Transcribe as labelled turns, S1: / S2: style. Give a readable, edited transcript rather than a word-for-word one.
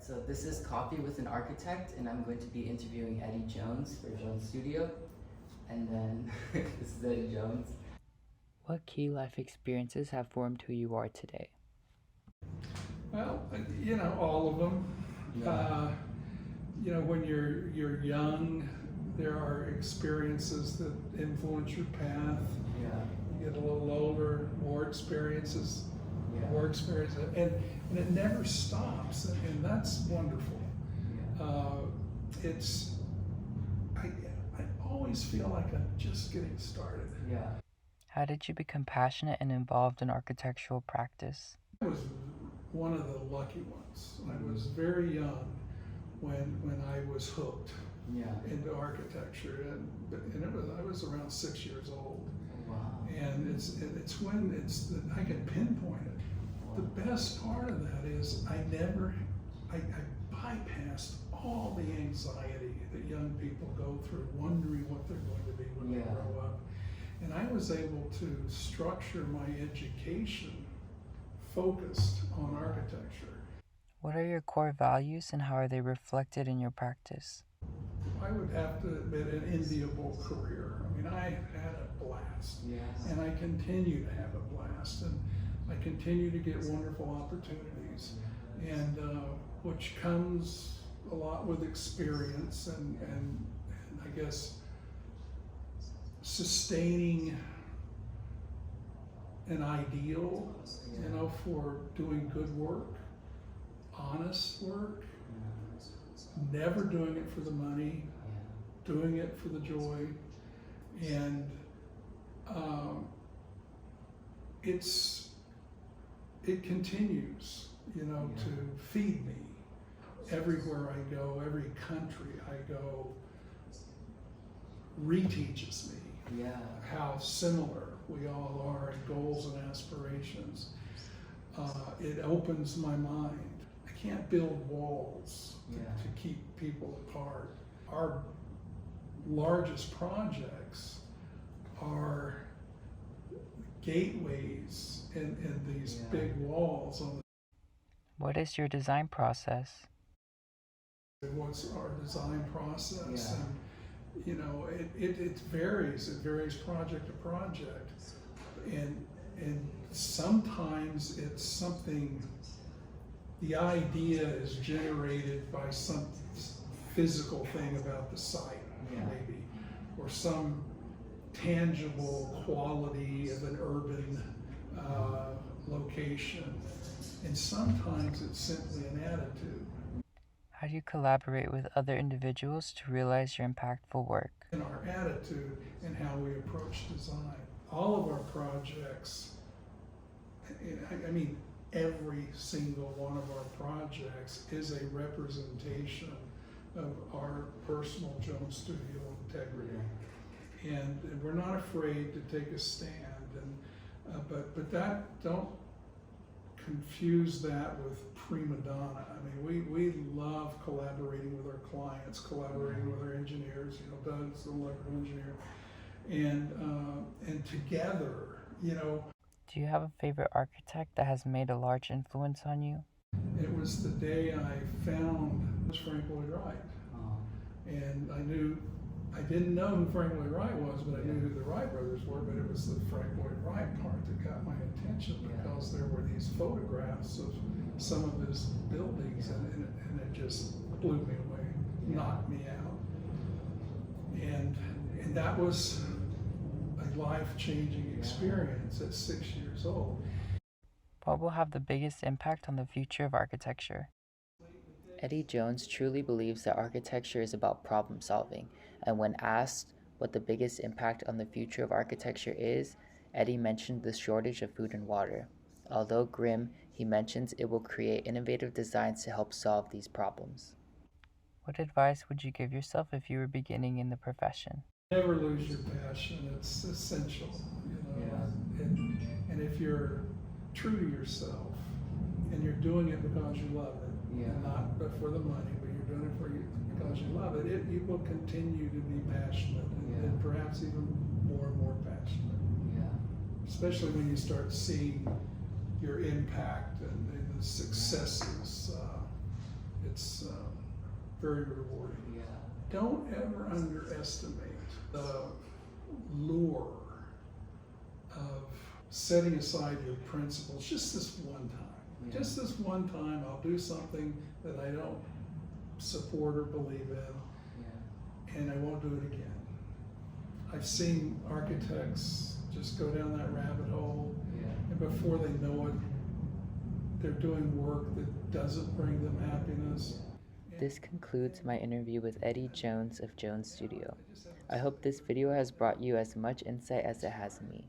S1: So this is Coffee with an Architect, and I'm going to be interviewing Eddie Jones for Jones Studio. And then this is Eddie Jones. What key life experiences have formed who you are today?
S2: Well, all of them.
S1: Yeah.
S2: When you're young, there are experiences that influence your path.
S1: Yeah.
S2: You get a little older, more experiences, and it never stops, and that's wonderful.
S1: Yeah.
S2: I always feel like I'm just getting started.
S1: Yeah. How did you become passionate and involved in architectural practice?
S2: I was one of the lucky ones. I was very young when I was hooked into architecture, and I was around 6 years old.
S1: Wow.
S2: And it's when I can pinpoint it.
S1: Wow.
S2: The best part of that is I bypassed all the anxiety that young people go through, wondering what they're going to be when they grow up. And I was able to structure my education focused on architecture.
S1: What are your core values and how are they reflected in your practice?
S2: I would have to admit an enviable career. I mean, I had a blast, and I continue to have a blast, and I continue to get wonderful opportunities, and which comes a lot with experience and I guess sustaining an ideal, for doing good work, honest work, never doing it for the money, doing it for the joy, and it continues, to feed me everywhere I go, every country I go, reteaches me how similar we all are in goals and aspirations. It opens my mind. I can't build walls to keep people apart. Our largest projects are gateways in these big walls.
S1: What is your design process?
S2: What's our design process? And it varies. It varies project to project, and sometimes it's something. The idea is generated by some physical thing about the site, maybe, or some tangible quality of an urban location, and sometimes it's simply an attitude.
S1: How do you collaborate with other individuals to realize your impactful work?
S2: And our attitude and how we approach design. All of our projects, I mean, every single one of our projects is a representation of our personal Jones Studio integrity. And we're not afraid to take a stand, but that, don't confuse that with prima donna. I mean, we love collaborating with our clients, collaborating with our engineers. Doug's the electrical engineer, and together,
S1: Do you have a favorite architect that has made a large influence on you?
S2: It was the day I found Frank Lloyd Wright, and I didn't know who Frank Lloyd Wright was, but I knew who the Wright brothers were. But it was the Frank Lloyd Wright part that got my attention, because there were these photographs of some of his buildings, and it just blew me away, knocked me out, and that was a life-changing experience at 6 years old.
S1: What will have the biggest impact on the future of architecture? Eddie Jones truly believes that architecture is about problem solving, and when asked what the biggest impact on the future of architecture is, Eddie mentioned the shortage of food and water. Although grim, he mentions it will create innovative designs to help solve these problems. What advice would you give yourself if you were beginning in the profession?
S2: Never lose your passion. It's essential, and if you're true to yourself and you're doing it because you love it, not for the money, but you're doing it because you love it, you will continue to be passionate, and perhaps even more and more passionate. Especially when you start seeing your impact and the successes. it's very rewarding.
S1: Yeah.
S2: Don't ever underestimate the lure of setting aside your principles just this one time.
S1: Yeah.
S2: Just this one time, I'll do something that I don't support or believe in,
S1: Yeah.
S2: and I won't do it again. I've seen architects just go down that rabbit hole,
S1: Yeah.
S2: and before they know it, they're doing work that doesn't bring them happiness.
S1: This concludes my interview with Eddie Jones of Jones Studio. I hope this video has brought you as much insight as it has me.